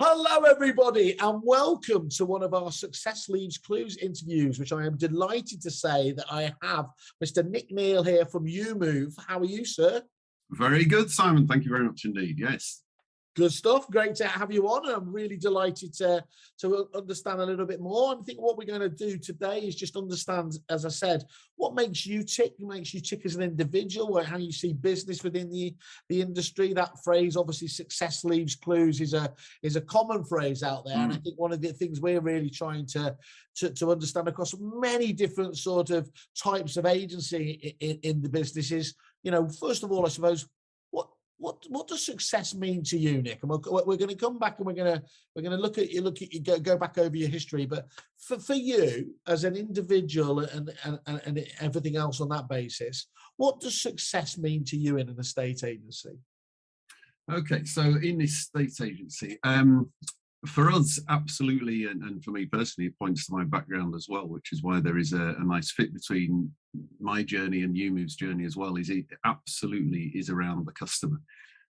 Hello, everybody, and welcome to one of our Success Leaves Clues interviews, which I am delighted to say that I have Mr. Neill here from YouMove. How are you, sir? Very good, Simon. Thank you very much indeed. Yes. Good stuff. Great to have you on. I'm really delighted to understand a little bit more. And I think what we're going to do today is just understand, as I said, what makes you tick, as an individual, how you see business within the industry. That phrase, obviously, success leaves clues, is a common phrase out there. And I think one of the things we're really trying to understand across many different sort of types of agency in the business is, first of all, I suppose, what does success mean to you, Nick? And we're going to come back and we're going to look at you, go back over your history. But for you as an individual and everything else on that basis, what does success mean to you in an estate agency? Okay, so in estate agency, for us, absolutely, and for me personally, it points to my background as well, which is why there is a nice fit between my journey and YouMove's journey as well. It absolutely is around the customer.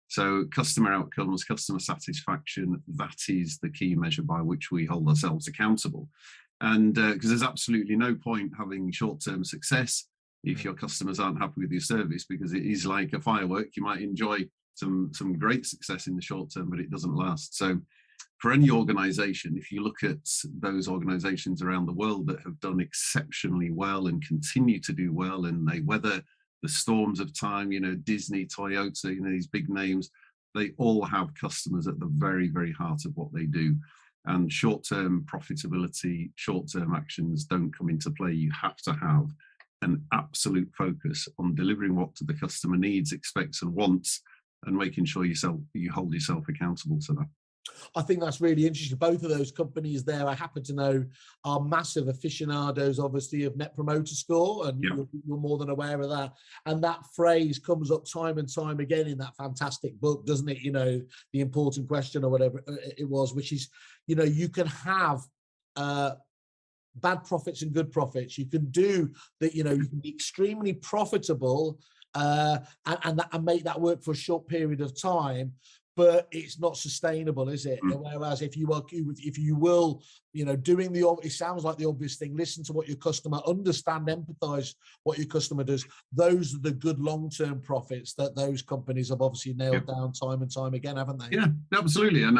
So customer outcomes, customer satisfaction, that is the key measure by which we hold ourselves accountable. And because there's absolutely no point having short-term success if your customers aren't happy with your service, because it is like a firework. You might enjoy some great success in the short term, but it doesn't last. So for any organization, if you look at those organizations around the world that have done exceptionally well and continue to do well, and they weather the storms of time, Disney, Toyota, these big names, they all have customers at the very, very heart of what they do. And short-term profitability, short-term actions don't come into play. You have to have an absolute focus on delivering what the customer needs, expects and wants, and making sure you hold yourself accountable to that. I think that's really interesting. Both of those companies there, I happen to know, are massive aficionados, obviously, of Net Promoter Score, and you're more than aware of that. And that phrase comes up time and time again in that fantastic book, doesn't it? The important question or whatever it was, which is, you can have bad profits and good profits. You can do that. You can be extremely profitable and make that work for a short period of time. But it's not sustainable, is it? Whereas if you will, doing it sounds like the obvious thing. Listen to what your customer, understand, empathize what your customer does. Those are the good long-term profits that those companies have obviously nailed down time and time again, haven't they? Yeah, absolutely. And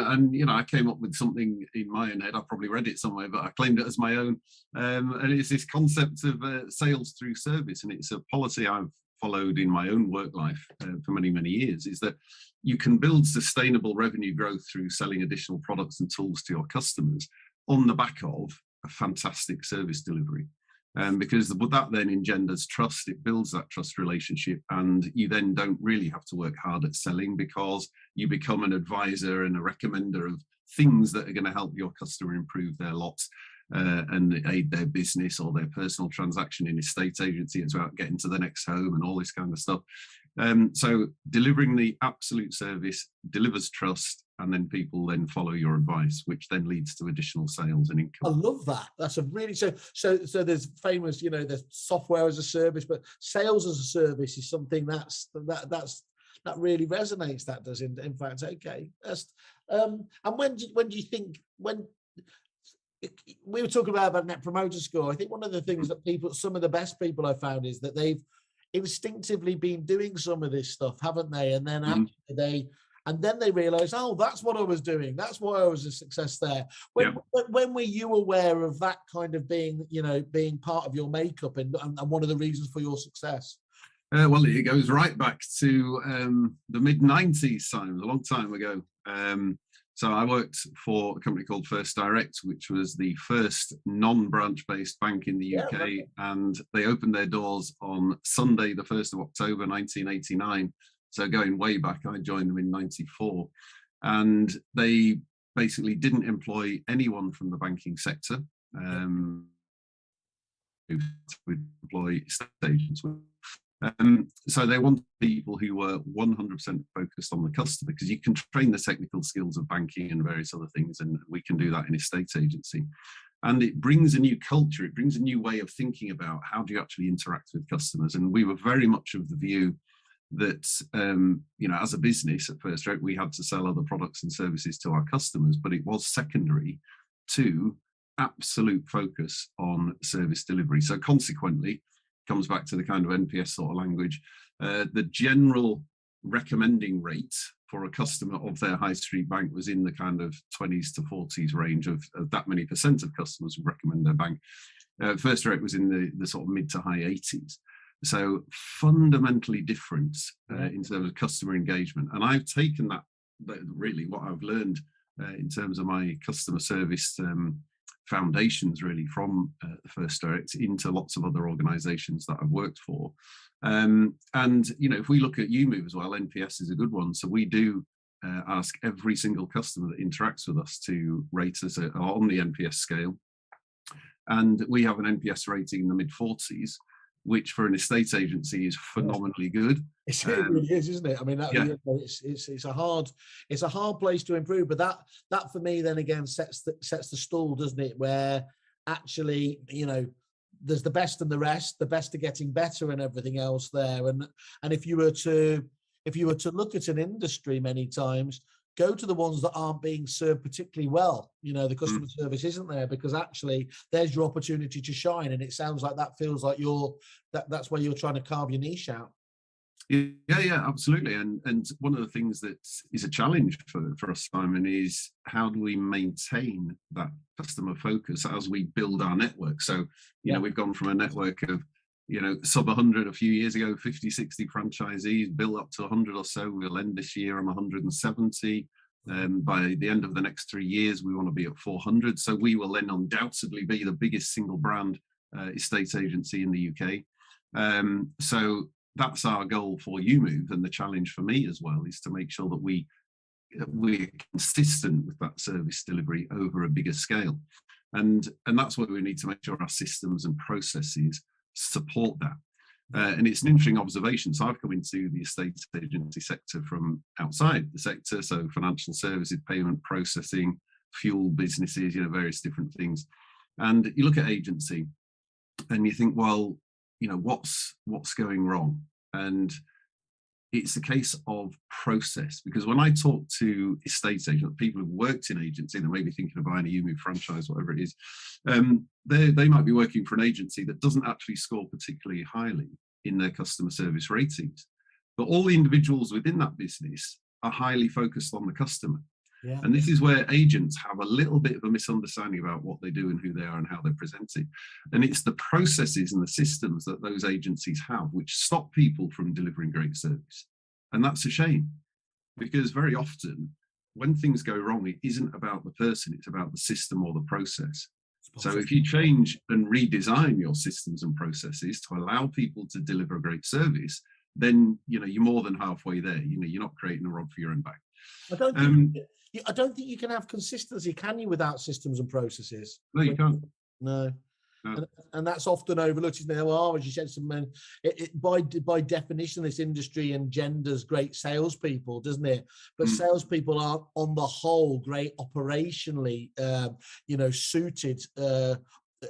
I came up with something in my own head. I probably read it somewhere, but I claimed it as my own. And it's this concept of sales through service, and it's a policy I've followed in my own work life for many, many years, is that you can build sustainable revenue growth through selling additional products and tools to your customers on the back of a fantastic service delivery. Because that then engenders trust, it builds that trust relationship, and you then don't really have to work hard at selling, because you become an advisor and a recommender of things that are going to help your customer improve their lots and aid their business or their personal transaction in estate agency. It's about getting to the next home and all this kind of stuff. So delivering the absolute service delivers trust, and then people then follow your advice, which then leads to additional sales and income. I love that. That's a really so there's famous, there's software as a service, but sales as a service is something that really resonates. That does, in fact. Okay. And when do you think, when we were talking about Net Promoter Score, I think one of the things that some of the best people I found, is that they've instinctively been doing some of this stuff, haven't they? And then they realize, oh, that's what I was doing. That's why I was a success there. When were you aware of that kind of being part of your makeup and one of the reasons for your success? Well, it goes right back to the mid-90s, Simon, a long time ago. So I worked for a company called First Direct, which was the first non-branch-based bank in the UK, and they opened their doors on Sunday, the 1st of October, 1989. So going way back, I joined them in 94. And they basically didn't employ anyone from the banking sector. We employ estate agents. So they want people who were 100% focused on the customer, because you can train the technical skills of banking and various other things, and we can do that in estate agency. And it brings a new culture, it brings a new way of thinking about how do you actually interact with customers. And we were very much of the view that, as a business at First Rate, we had to sell other products and services to our customers, but it was secondary to absolute focus on service delivery. So consequently, comes back to the kind of NPS sort of language, the general recommending rate for a customer of their high street bank was in the kind of 20s to 40s range of that many percent of customers would recommend their bank. First Rate was in the sort of mid to high 80s. So fundamentally different in terms of customer engagement. And I've taken that really what I've learned in terms of my customer service foundations really from First Direct into lots of other organizations that I've worked for. And, if we look at YouMove as well, NPS is a good one. So we do ask every single customer that interacts with us to rate us on the NPS scale. And we have an NPS rating in the mid 40s, which for an estate agency is phenomenally good. It really is, isn't it? I mean, it's a hard place to improve, but that for me then again sets the stall, doesn't it? Where actually, there's the best and the rest. The best are getting better and everything else there. And if you were to look at an industry many times, go to the ones that aren't being served particularly well. The customer service isn't there because actually there's your opportunity to shine. And it sounds like that feels like that's where you're trying to carve your niche out. Yeah, absolutely. And one of the things that is a challenge for us, Simon, is how do we maintain that customer focus as we build our network? So, we've gone from a network of, sub 100 a few years ago, 50, 60 franchisees, built up to 100 or so. We'll end this year on 170. By the end of the next 3 years, we want to be at 400. So we will then undoubtedly be the biggest single brand estate agency in the UK. So that's our goal for YouMove, and the challenge for me as well is to make sure that we're consistent with that service delivery over a bigger scale, and that's where we need to make sure our systems and processes support that. And it's an interesting observation. So I've come into the estate agency sector from outside the sector, so financial services, payment processing, fuel businesses, various different things. And you look at agency and you think, well, what's going wrong? And it's a case of process, because when I talk to estate agents, people who've worked in agency, they may be thinking of buying a YouMove franchise, whatever it is, they might be working for an agency that doesn't actually score particularly highly in their customer service ratings. But all the individuals within that business are highly focused on the customer. Yeah. And this is where agents have a little bit of a misunderstanding about what they do and who they are and how they're presented. And it's the processes and the systems that those agencies have which stop people from delivering great service. And that's a shame, because very often when things go wrong, it isn't about the person, it's about the system or the process. So if you change and redesign your systems and processes to allow people to deliver a great service, then you're more than halfway there. You're not creating a rod for your own back. I don't think you can have consistency, can you, without systems and processes? No, you can't. No. And that's often overlooked, isn't it? Well, as you said, by definition, this industry engenders great salespeople, doesn't it? But salespeople are, on the whole, great operationally, suited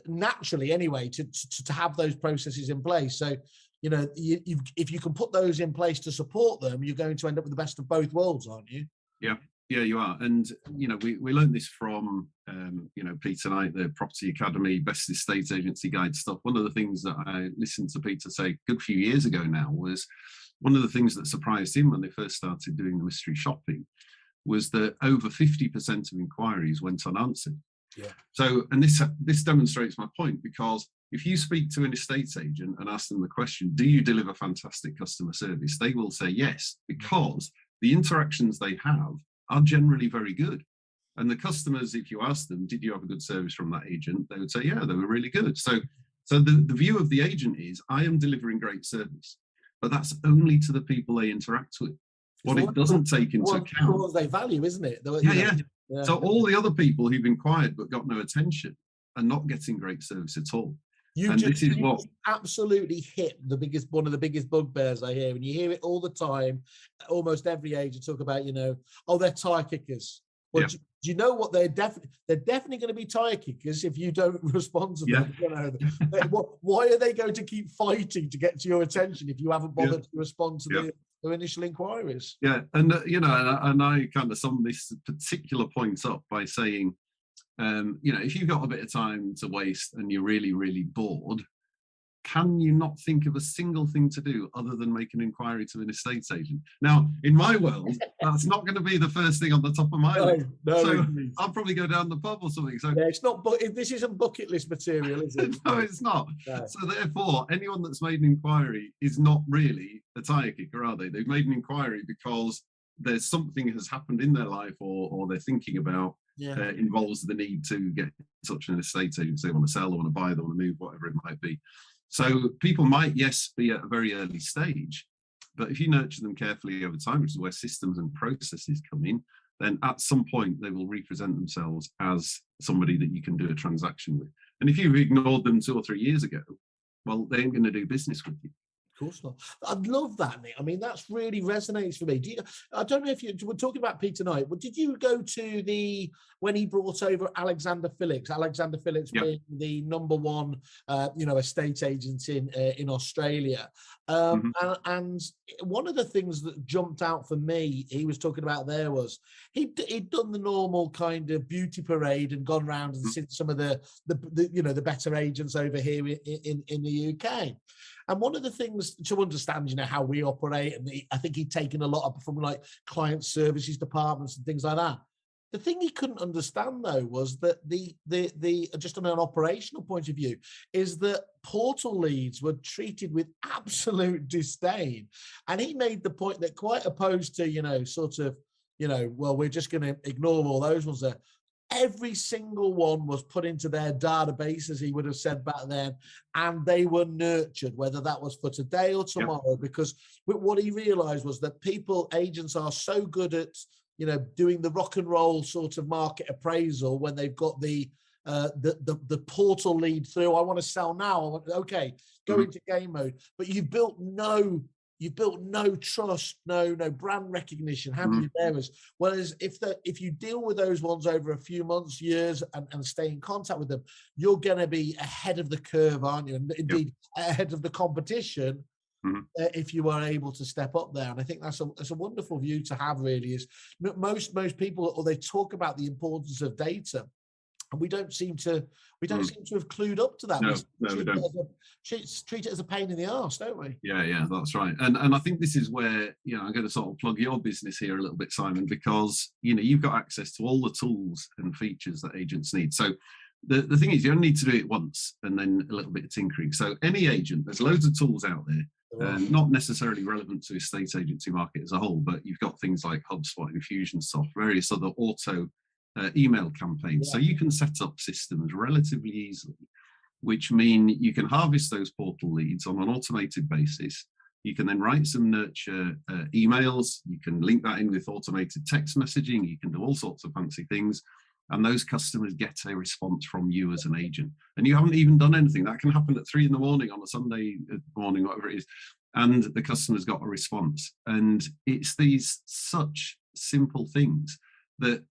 naturally anyway to have those processes in place. So, if you can put those in place to support them, you're going to end up with the best of both worlds, aren't you? Yeah, you are. And, we learned this from, Peter Knight, the Property Academy, Best Estate Agency Guide stuff. One of the things that I listened to Peter say a good few years ago now was one of the things that surprised him when they first started doing the mystery shopping was that over 50% of inquiries went unanswered. Yeah. So, and this demonstrates my point, because if you speak to an estate agent and ask them the question, do you deliver fantastic customer service? They will say yes, because the interactions they have are generally very good. And the customers, if you ask them, did you have a good service from that agent? They would say, yeah, they were really good. So the view of the agent is, I am delivering great service, but that's only to the people they interact with. What it doesn't take into account. What they value, isn't it? Yeah. So all the other people who've inquired but got no attention are not getting great service at all. You absolutely hit one of the biggest bugbears I hear, and you hear it all the time. Almost every agent talk about, they're tire kickers. Well, do you know what? They're definitely going to be tire kickers if you don't respond to them. Why are they going to keep fighting to get to your attention if you haven't bothered to respond to their initial inquiries. Yeah, and and I kind of sum this particular point up by saying, if you've got a bit of time to waste and you're really, really bored, can you not think of a single thing to do other than make an inquiry to an estate agent? Now, in my world, that's not going to be the first thing on the top of my list. So I'll probably go down the pub or something. So yeah, it's not. But this isn't bucket list material, is it? No, it's not. No. So therefore, anyone that's made an inquiry is not really a tire kicker, are they? They've made an inquiry because there's something has happened in their life, or they're thinking about involves the need to get in touch with an estate agent. They want to sell, they want to buy, they want to move, whatever it might be. So people might, yes, be at a very early stage, but if you nurture them carefully over time, which is where systems and processes come in, then at some point they will represent themselves as somebody that you can do a transaction with. And if you've ignored them 2 or 3 years ago, well, they ain't going to do business with you. Of course not. I love that, Nick. I mean, that's really resonates for me. I don't know if you were talking about Peter Knight, but did you go to when he brought over Alexander Phillips being the number one, estate agent in Australia. And one of the things that jumped out for me, he was talking about there was he'd done the normal kind of beauty parade and gone around and seen some of the better agents over here in the UK. And one of the things to understand, how we operate, and I think he'd taken a lot up from like client services departments and things like that. The thing he couldn't understand though was that the just on an operational point of view is that portal leads were treated with absolute disdain, and he made the point that quite opposed to well, we're just going to ignore all those ones there. Every single one was put into their database, as he would have said back then, and they were nurtured, whether that was for today or tomorrow, because what he realized was that agents are so good at, doing the rock and roll sort of market appraisal when they've got the portal lead through. I want to sell now. Go into game mode, but you've built no trust, no brand recognition, have you there? Whereas if you deal with those ones over a few months, years, and stay in contact with them, you're going to be ahead of the curve, aren't you? And indeed ahead of the competition if you are able to step up there. And I think that's a wonderful view to have. Really, is most people, or they talk about the importance of data, and we don't seem to have clued up to that. No, we don't. Treat it as a pain in the arse, don't we? Yeah, that's right. And I think this is where I'm going to sort of plug your business here a little bit, Simon, because you've got access to all the tools and features that agents need. So the thing is, you only need to do it once and then a little bit of tinkering. So any agent, there's loads of tools out there, not necessarily relevant to estate agency market as a whole, but you've got things like HubSpot, Infusionsoft, various other auto email campaigns. So you can set up systems relatively easily, which mean you can harvest those portal leads on an automated basis. You can then write some nurture emails. You can link that in with automated text messaging. You can do all sorts of fancy things. And those customers get a response from you as an agent. And you haven't even done anything. That can happen at 3 a.m. on a Sunday morning, whatever it is. And the customer's got a response. And it's these such simple things that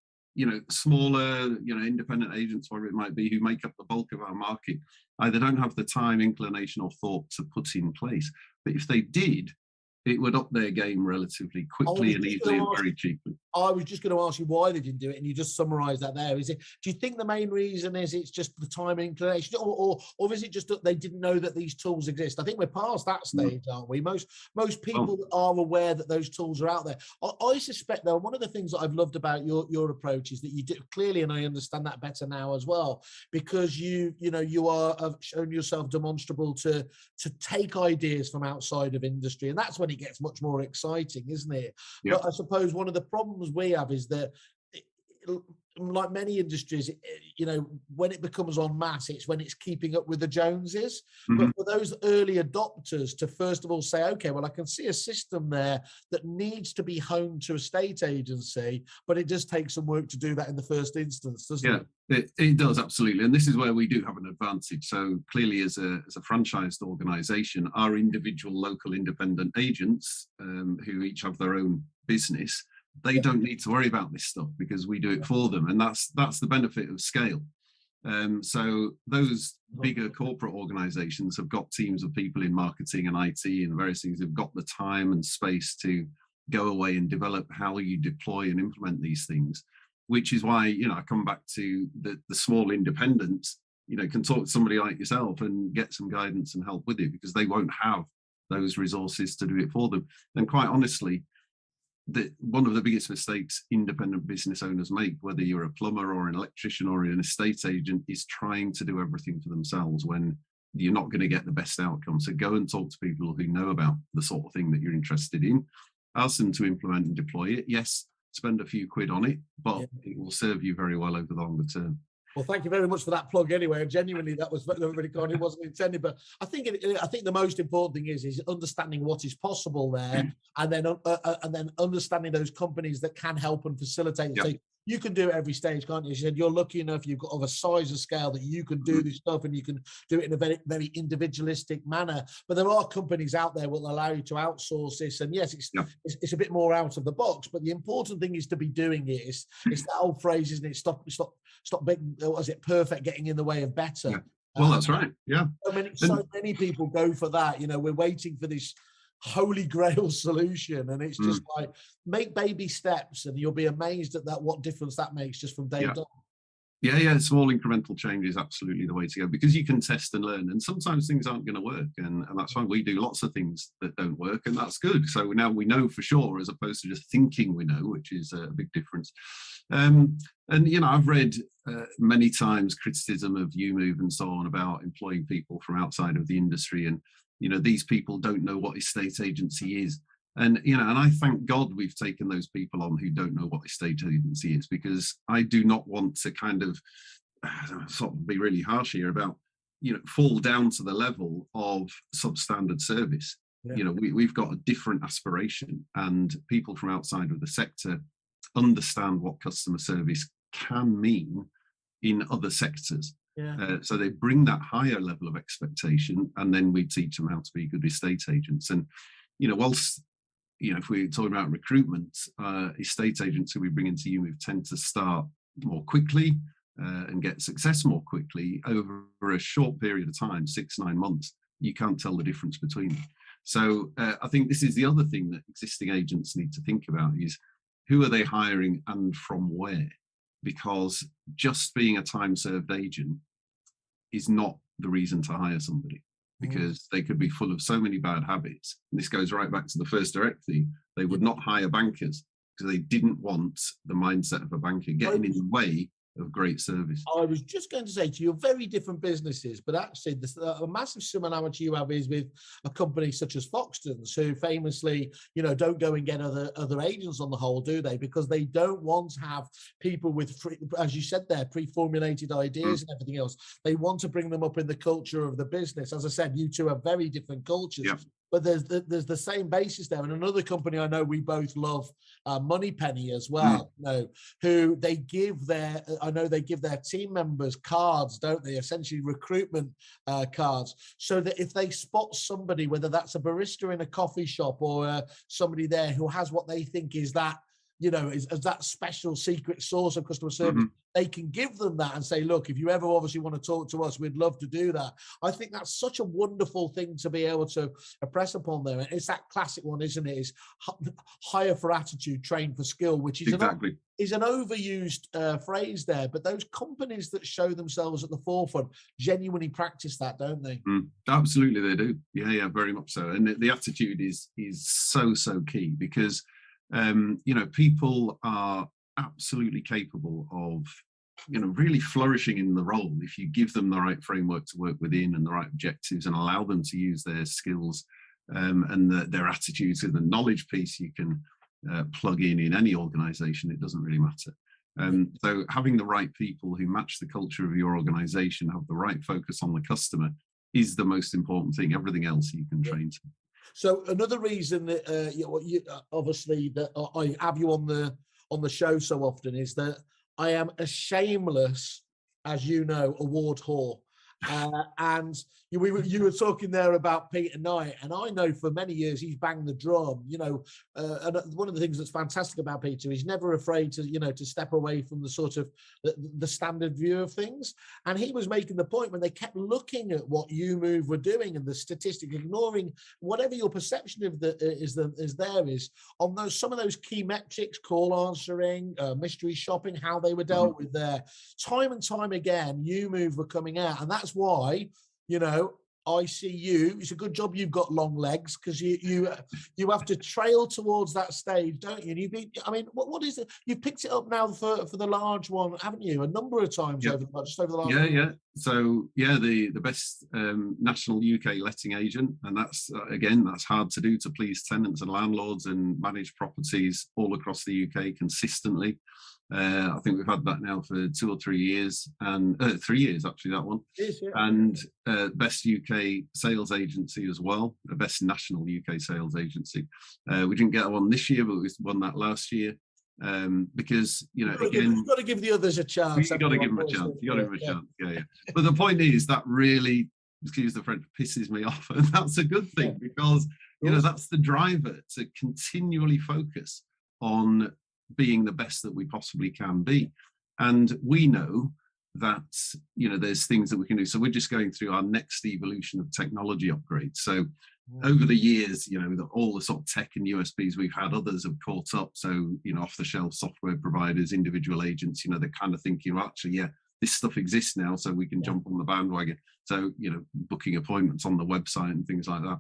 smaller, independent agents, whatever it might be, who make up the bulk of our market, either don't have the time, inclination, or thought to put in place. But if they did, it would up their game relatively quickly and easily and very cheaply. I was just going to ask you why they didn't do it, and you just summarised that there. Do you think the main reason is it's just the time and inclination, or is it just that they didn't know that these tools exist? I think we're past that stage, aren't we? Most people are aware that those tools are out there. I suspect, though, one of the things that I've loved about your approach is that you do clearly, and I understand that better now as well, because you have shown yourself demonstrable to take ideas from outside of industry, and that's when it gets much more exciting, isn't it? Yeah. But I suppose one of the problems we have is that, like many industries, when it becomes en masse, it's when it's keeping up with the Joneses. But for those early adopters to first of all say, okay, well, I can see a system there that needs to be honed to a estate agency, but it does take some work to do that in the first instance, doesn't it? It does, absolutely. And this is where we do have an advantage. So clearly, as a franchised organisation, our individual local independent agents, who each have their own business, they don't need to worry about this stuff because we do it for them. And that's the benefit of scale. So those bigger corporate organizations have got teams of people in marketing and IT and various things who've got the time and space to go away and develop how you deploy and implement these things, which is why, I come back to the small independents, can talk to somebody like yourself and get some guidance and help with it, because they won't have those resources to do it for them. And quite honestly, one of the biggest mistakes independent business owners make, whether you're a plumber or an electrician or an estate agent, is trying to do everything for themselves when you're not going to get the best outcome. So go and talk to people who know about the sort of thing that you're interested in. Ask them to implement and deploy it. Yes, spend a few quid on it, but it will serve you very well over the longer term. Well, thank you very much for that plug anyway. Genuinely, that was really kind. It wasn't intended, but I think the most important thing is understanding what is possible there, and then understanding those companies that can help and facilitate. Yep. So you can do it every stage, can't you? You said you're lucky enough, you've got of a size of scale that you can do this stuff, and you can do it in a very, very individualistic manner. But there are companies out there that will allow you to outsource this. And yes, it's a bit more out of the box, but the important thing is to be doing it. It's that old phrase, isn't it? Stop being, was it perfect getting in the way of better? Yeah. Well, that's right. Yeah. So many people go for that. We're waiting for this holy grail solution, and it's just like, make baby steps and you'll be amazed at what difference that makes just from day to day. Yeah, small incremental change is absolutely the way to go, because you can test and learn, and sometimes things aren't going to work, and that's why we do lots of things that don't work, and that's good. So now we know for sure, as opposed to just thinking we know, which is a big difference. And I've read many times criticism of UMove and so on about employing people from outside of the industry, and these people don't know what estate agency is. And I thank God we've taken those people on who don't know what estate agency is, because I do not want to kind of sort of be really harsh here about fall down to the level of substandard service. Yeah. We've got a different aspiration, and people from outside of the sector understand what customer service can mean in other sectors. Yeah. So they bring that higher level of expectation, and then we teach them how to be good estate agents. And whilst if we're talking about recruitment, estate agents who we bring into UMove tend to start more quickly and get success more quickly over a short period of time, 6-9 months. You can't tell the difference between them. So I think this is the other thing that existing agents need to think about, is who are they hiring and from where? Because just being a time-served agent is not the reason to hire somebody, because they could be full of so many bad habits. And this goes right back to the first direct theme. They would not hire bankers because they didn't want the mindset of a banker getting in the way of great service. I was just going to say to you, very different businesses, but actually a massive similarity you have is with a company such as Foxtons, who famously, don't go and get other agents on the whole, do they? Because they don't want to have people with, as you said there, pre-formulated ideas and everything else. They want to bring them up in the culture of the business. As I said, you two have very different cultures. Yep. But there's the same basis there. And another company I know we both love, Moneypenny as well, who they give their team members cards, don't they? Essentially recruitment cards, so that if they spot somebody, whether that's a barista in a coffee shop or somebody there who has what they think is that, is that special secret source of customer service, they can give them that and say, look, if you ever obviously want to talk to us, we'd love to do that. I think that's such a wonderful thing to be able to impress upon them. And it's that classic one, isn't it? Is hire for attitude, train for skill, which is is an overused phrase there. But those companies that show themselves at the forefront genuinely practice that, don't they? Absolutely, they do. Yeah, very much so. And the attitude is so key, because people are absolutely capable of, really flourishing in the role if you give them the right framework to work within and the right objectives, and allow them to use their skills and their attitudes. And the knowledge piece you can plug in any organization, it doesn't really matter. So having the right people who match the culture of your organization, have the right focus on the customer, is the most important thing. Everything else you can train to. So another reason that obviously that I have you on the show so often is that I am a shameless, as you know, award whore. And you were talking there about Peter Knight, and I know for many years he's banged the drum, and one of the things that's fantastic about Peter, he's never afraid to step away from the sort of the standard view of things. And he was making the point when they kept looking at what YouMove were doing and the statistic, ignoring whatever your perception of is on some of those key metrics, call answering, mystery shopping, how they were dealt with there. Time and time again, YouMove were coming out, and that's why, I see you. It's a good job you've got long legs, because you have to trail towards that stage, don't you? And you've been, what is it? You've picked it up now for the large one, haven't you? A number of times over the last. Yeah. So the best national UK letting agent, and that's again, that's hard to do, to please tenants and landlords and manage properties all across the UK consistently. I think we've had that now for 2 or 3 years, and 3 years actually, that one. Yes, yeah. And best UK sales agency as well, the best national UK sales agency. We didn't get one this year, but we won that last year. Because again, you've got to give the others a chance. You've got to give them a chance. You got to give them a chance. Yeah. But the point is that really, excuse the French, pisses me off, and that's a good thing, because that's the driver to continually focus on being the best that we possibly can be. And we know that there's things that we can do. So we're just going through our next evolution of technology upgrades. So over the years, all the sort of tech and USBs we've had, others have caught up. So off-the-shelf software providers, individual agents, they're kind of thinking, well, actually, this stuff exists now, so we can jump on the bandwagon. So booking appointments on the website and things like that.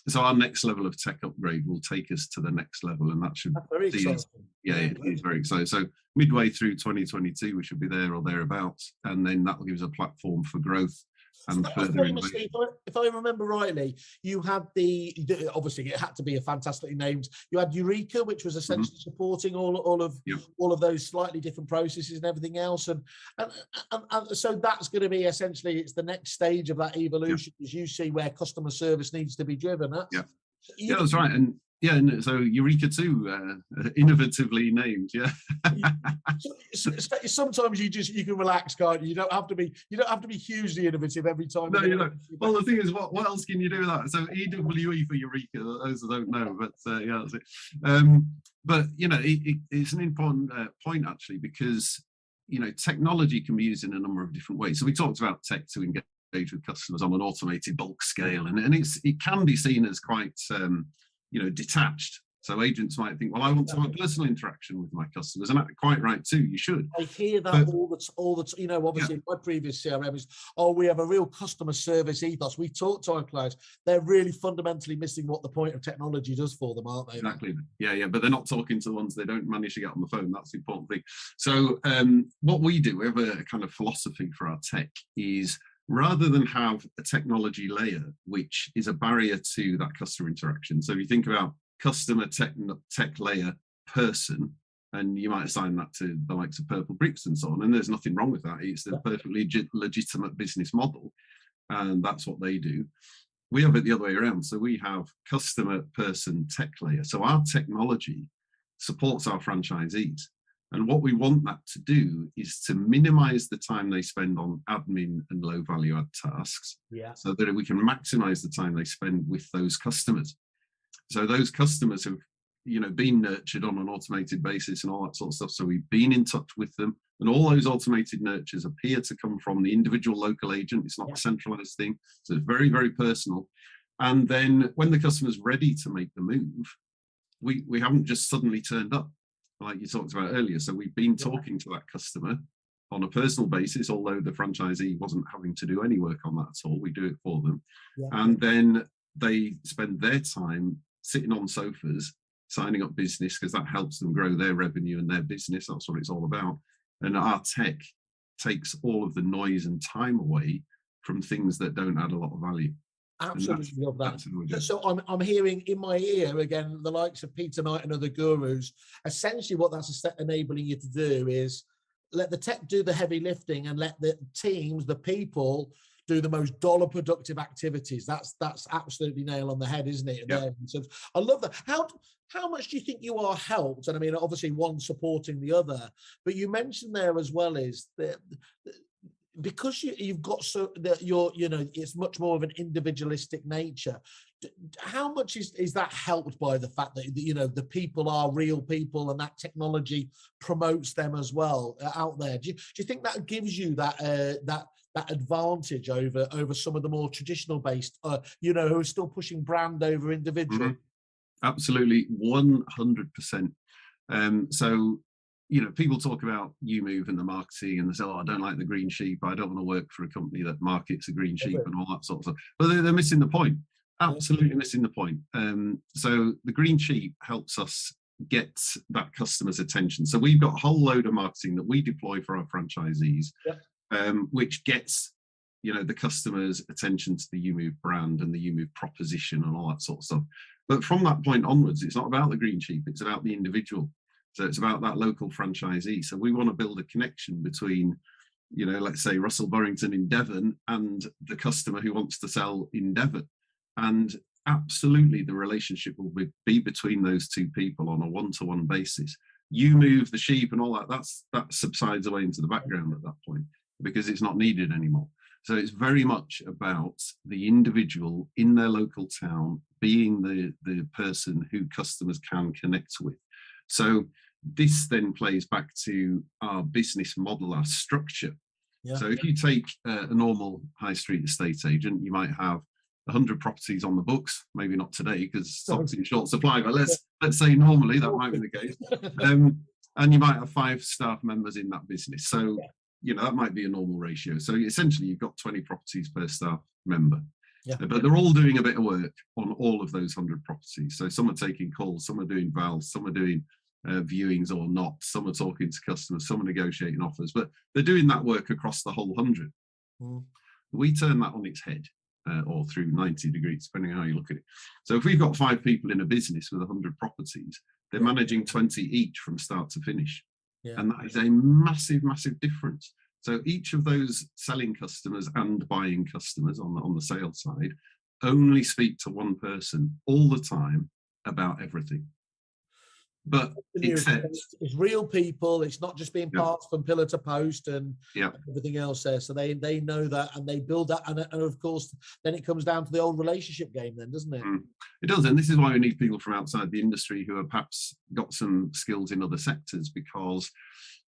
So our next level of tech upgrade will take us to the next level, and that should very exciting. It is very exciting. So midway through 2022, we should be there or thereabouts, and then that will give us a platform for growth and further innovation. If I remember rightly, you had obviously it had to be a fantastically named. You had Eureka, which was essentially supporting all of those slightly different processes and everything else, and so that's going to be essentially, it's the next stage of that evolution, as you see, where customer service needs to be driven. That's right. And so Eureka 2, innovatively named. Sometimes you can relax, can't you? You don't have to be hugely innovative every time. No, you don't. Well, the thing is, what else can you do with that? So EWE for Eureka, those that don't know, but that's it. But it's an important point, actually, because technology can be used in a number of different ways. So we talked about tech to engage with customers on an automated bulk scale, and it can be seen as quite detached. So agents might think, well, I want to have a personal interaction with my customers, and that's quite right too. You should. I hear that all the obviously my previous CRM is, we have a real customer service ethos. We talk to our clients. They're really fundamentally missing what the point of technology does for them, aren't they? Exactly. Yeah. But they're not talking to the ones they don't manage to get on the phone. That's the important thing. So what we do, we have a kind of philosophy for our tech, is rather than have a technology layer, which is a barrier to that customer interaction. So if you think about customer tech layer person, and you might assign that to the likes of Purple Bricks and so on, and there's nothing wrong with that. It's a perfectly legitimate business model, and that's what they do. We have it the other way around. So we have customer person tech layer. So our technology supports our franchisees. And what we want that to do is to minimize the time they spend on admin and low value add tasks, so that we can maximize the time they spend with those customers. So those customers have, been nurtured on an automated basis and all that sort of stuff. So we've been in touch with them, and all those automated nurtures appear to come from the individual local agent. It's not a centralized thing. So it's very, very personal. And then when the customer's ready to make the move, we haven't just suddenly turned up, like you talked about earlier. So we've been talking to that customer on a personal basis, although the franchisee wasn't having to do any work on that at all. We do it for them. And then they spend their time sitting on sofas, signing up business, because that helps them grow their revenue and their business. That's what it's all about. And our tech takes all of the noise and time away from things that don't add a lot of value. Absolutely love that. So I'm hearing in my ear again the likes of Peter Knight and other gurus. Essentially, what that's enabling you to do is let the tech do the heavy lifting and let the teams, the people, do the most dollar productive activities. That's absolutely nail on the head, isn't it? So I love that. How much do you think you are helped? And I mean, obviously one supporting the other, but you mentioned there as well is that because you've got so that you're, it's much more of an individualistic nature. How much is that helped by the fact that, the people are real people and that technology promotes them as well out there? Do you think that gives you that that advantage over some of the more traditional based, who are still pushing brand over individual? Absolutely, 100%. So, people talk about YouMove and the marketing, and they say, "Oh, I don't like the green sheep. I don't want to work for a company that markets a green sheep," and all that sort of stuff. But they're missing the point. Absolutely missing the point. So the green sheep helps us get that customer's attention. So we've got a whole load of marketing that we deploy for our franchisees, which gets the customer's attention to the YouMove brand and the YouMove proposition and all that sort of stuff. But from that point onwards, it's not about the green sheep, it's about the individual. So it's about that local franchisee. So we want to build a connection between, let's say Russell Burrington in Devon and the customer who wants to sell in Devon. And absolutely the relationship will be between those two people on a one-to-one basis. YouMove, the sheep and all that subsides away into the background at that point because it's not needed anymore. So it's very much about the individual in their local town being the person who customers can connect with. So this then plays back to our business model, our structure. So if you take a normal high street estate agent, you might have 100 properties on the books, maybe not today because stock's in short supply, but let's say normally that might be the case. And you might have 5 staff members in that business. So, that might be a normal ratio. So essentially you've got 20 properties per staff member. But they're all doing a bit of work on all of those 100 properties. So some are taking calls, some are doing vals, some are doing viewings or not, some are talking to customers, some are negotiating offers, but they're doing that work across the whole 100. We turn that on its head. Or through 90 degrees, depending on how you look at it. So if we've got 5 people in a business with 100 properties, they're managing 20 each from start to finish. And that is a massive, massive difference. So each of those selling customers and buying customers on the sales side only speak to one person all the time about everything. But it's real people. It's not just being parts from pillar to post and everything else there. So they know that and they build that. And of course, then it comes down to the old relationship game then, doesn't it? It does. And this is why we need people from outside the industry who have perhaps got some skills in other sectors, because,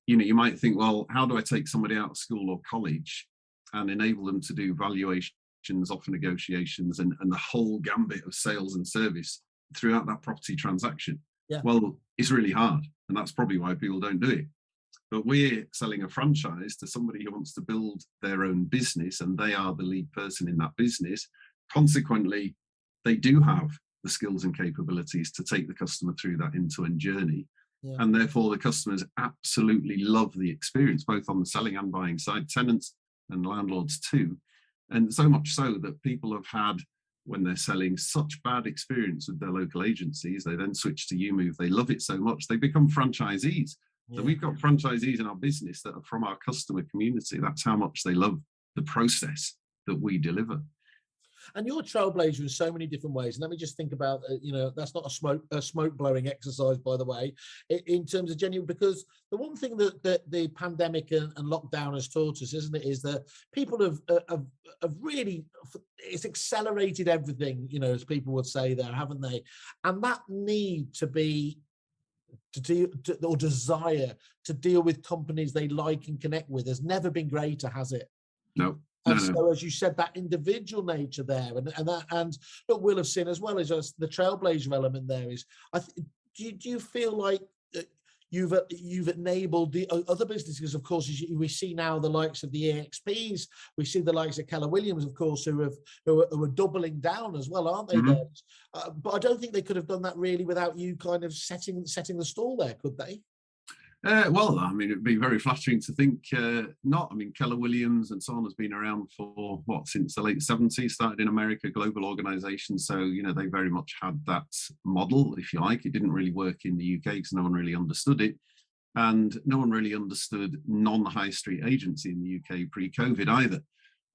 you might think, well, how do I take somebody out of school or college and enable them to do valuations, offer negotiations, and the whole gambit of sales and service throughout that property transaction? Well, it's really hard, and that's probably why people don't do it. But we're selling a franchise to somebody who wants to build their own business, and they are the lead person in that business. Consequently, they do have the skills and capabilities to take the customer through that end-to-end journey. And therefore, the customers absolutely love the experience, both on the selling and buying side, tenants and landlords too. And so much so that people have had, when they're selling, such bad experience with their local agencies, they then switch to YouMove. They love it so much, they become franchisees. So we've got franchisees in our business that are from our customer community. That's how much they love the process that we deliver. And you're a trailblazer in so many different ways. And let me just think about, that's not a smoke blowing exercise, by the way, in terms of genuine, because the one thing that the pandemic and lockdown has taught us, isn't it, is that people have really, it's accelerated everything, as people would say there, haven't they? And that need to be, or desire to deal with companies they like and connect with has never been greater, has it? No. So, as you said, that individual nature there, and look, we'll have seen as well as the trailblazer element there is. Do you feel like you've enabled the other businesses? Of course, we see now the likes of the EXPs, we see the likes of Keller Williams, of course, who are doubling down as well, aren't they? But I don't think they could have done that really without you kind of setting the stall there, could they? Well, I mean, it'd be very flattering to think not. I mean, Keller Williams and so on has been around for since the late 70s, started in America, global organization. So, they very much had that model, if you like. It didn't really work in the UK because no one really understood it. And no one really understood non-high street agency in the UK pre-COVID either.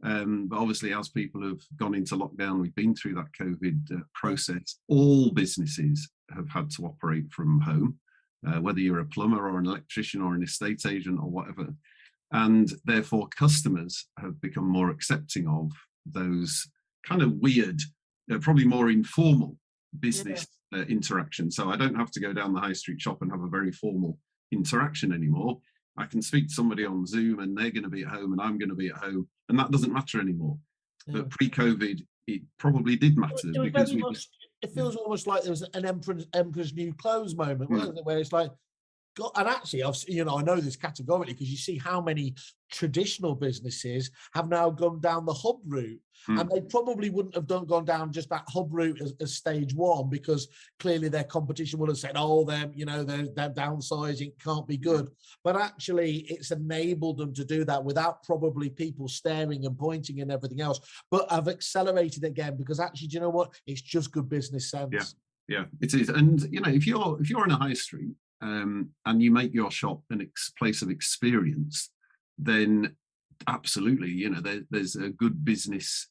But obviously, as people have gone into lockdown, we've been through that COVID process. All businesses have had to operate from home. Whether you're a plumber or an electrician or an estate agent or whatever. and therefore customers have become more accepting of those kind of weird, probably more informal business interaction. So I don't have to go down the high street shop and have a very formal interaction anymore. I can speak to somebody on Zoom and they're going to be at home and I'm going to be at home, and that doesn't matter anymore. But pre-COVID, it probably did matter, because it feels almost like there was an Emperor's New Clothes moment, wasn't it? Where it's like, God, and actually, I know this categorically because you see how many traditional businesses have now gone down the hub route, and they probably wouldn't have gone down just that hub route as stage one, because clearly their competition would have said, "Oh, they're downsizing, can't be good." But actually, it's enabled them to do that without probably people staring and pointing and everything else. But I've accelerated again because actually, do you know what? It's just good business sense. Yeah, it is. And if you're in a high street, and you make your shop a place of experience, then absolutely, there's a good business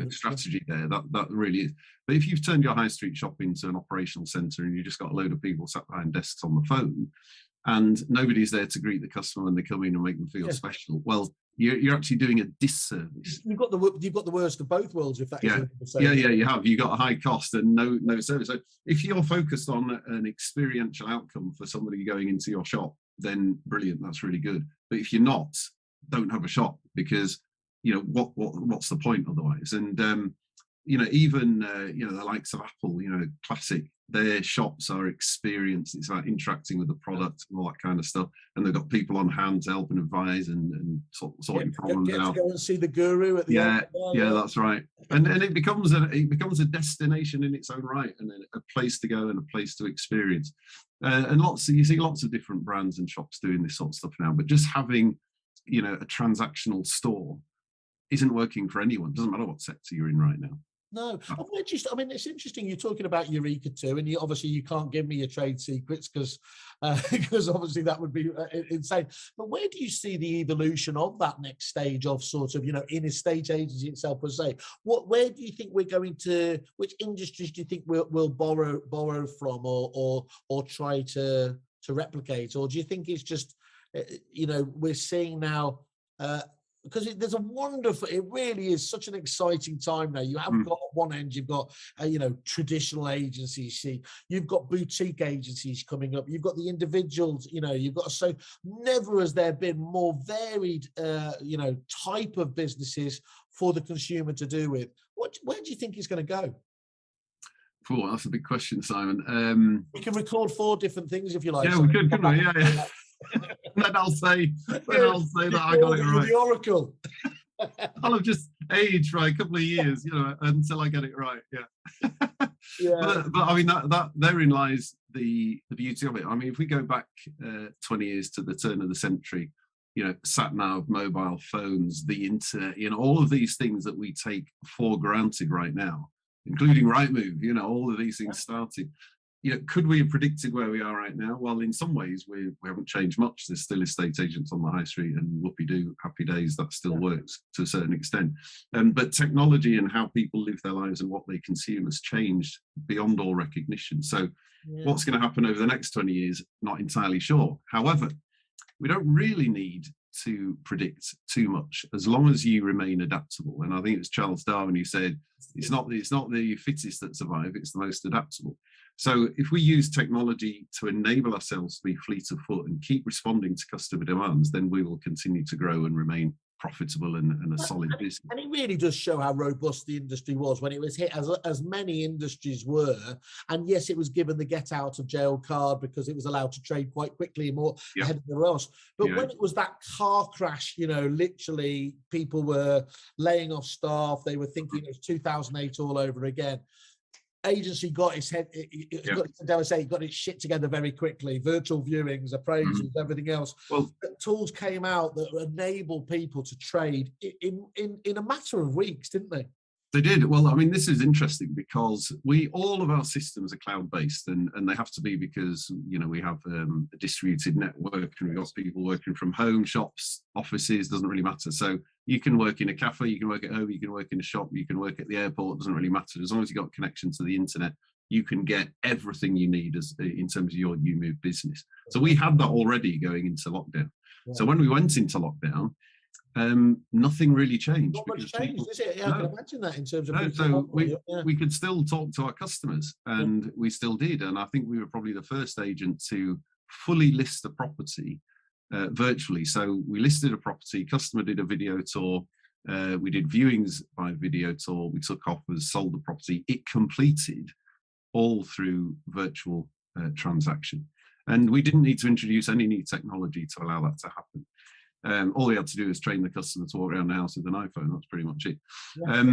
strategy there. That really is. But if you've turned your high street shop into an operational centre and you just got a load of people sat behind desks on the phone, and nobody's there to greet the customer when they come in and make them feel special, well, you're actually doing a disservice. You've got the worst of both worlds, if that is. You have. You got a high cost and no service. So if you're focused on an experiential outcome for somebody going into your shop, then brilliant, that's really good. But if you're not, don't have a shop, because what's the point otherwise? And even the likes of Apple, classic, their shops are experience. It's about interacting with the product and all that kind of stuff. And they've got people on hand to help and advise and sorting problems out. To go and see the guru at the end. Yeah, that's right. And it becomes a destination in its own right, and a place to go and a place to experience. And you see lots of different brands and shops doing this sort of stuff now. But just having a transactional store isn't working for anyone. It doesn't matter what sector you're in right now. No, it's interesting you're talking about Eureka too, and you can't give me your trade secrets because obviously that would be insane. But where do you see the evolution of that next stage of sort of in estate agency itself per se? Where do you think we're going to? Which industries do you think we'll borrow from or try to replicate, or do you think it's just we're seeing now? Because there's it really is such an exciting time now. You haven't got at one end, you've got, traditional agencies. You've got boutique agencies coming up. You've got the individuals, you've got, so never has there been more varied, type of businesses for the consumer to do with. Where do you think it's going to go? Oh, that's a big question, Simon. We can record 4 different things if you like. Yeah, we could, couldn't we? Yeah. Then I'll say that I got it right. The oracle. I'll have just aged for a couple of years, until I get it right. Yeah. But I mean, that therein lies the beauty of it. I mean, if we go back 20 years to the turn of the century, sat nav, mobile phones, the internet, all of these things that we take for granted right now, including Rightmove, all of these things started. Could we have predicted where we are right now? Well, in some ways, we haven't changed much. There's still estate agents on the high street, and whoopee-doo, happy days, that still works to a certain extent. But technology and how people live their lives and what they consume has changed beyond all recognition. So what's going to happen over the next 20 years? Not entirely sure. However, we don't really need to predict too much as long as you remain adaptable. And I think it's Charles Darwin who said, it's not the fittest that survive, it's the most adaptable. So if we use technology to enable ourselves to be fleet of foot and keep responding to customer demands, then we will continue to grow and remain profitable and a solid business. And it really does show how robust the industry was when it was hit, as many industries were. And yes, it was given the get out of jail card because it was allowed to trade quite quickly and more ahead of the rest. But when it was that car crash, literally people were laying off staff. They were thinking it was 2008 all over again. Agency got its head, got its shit together very quickly. Virtual viewings, appraisals, everything else. Well, tools came out that enabled people to trade in a matter of weeks, didn't they? They did. Well, I mean, this is interesting because all of our systems are cloud-based, and they have to be because, we have a distributed network and we've got people working from home, shops, offices, doesn't really matter. So you can work in a cafe, you can work at home, you can work in a shop, you can work at the airport, it doesn't really matter. As long as you've got connection to the internet, you can get everything you need as in terms of your new move business. So we had that already going into lockdown. Yeah. So when we went into lockdown, nothing really changed. Not much changed, is it? Yeah, I can imagine that in terms of. No, so we could still talk to our customers, and we still did. And I think we were probably the first agent to fully list the property virtually. So we listed a property, customer did a video tour, we did viewings by video tour, we took offers, sold the property. It completed all through virtual transaction. And we didn't need to introduce any new technology to allow that to happen. All we had to do is train the customer to walk around the house with an iPhone. That's pretty much it. Yeah.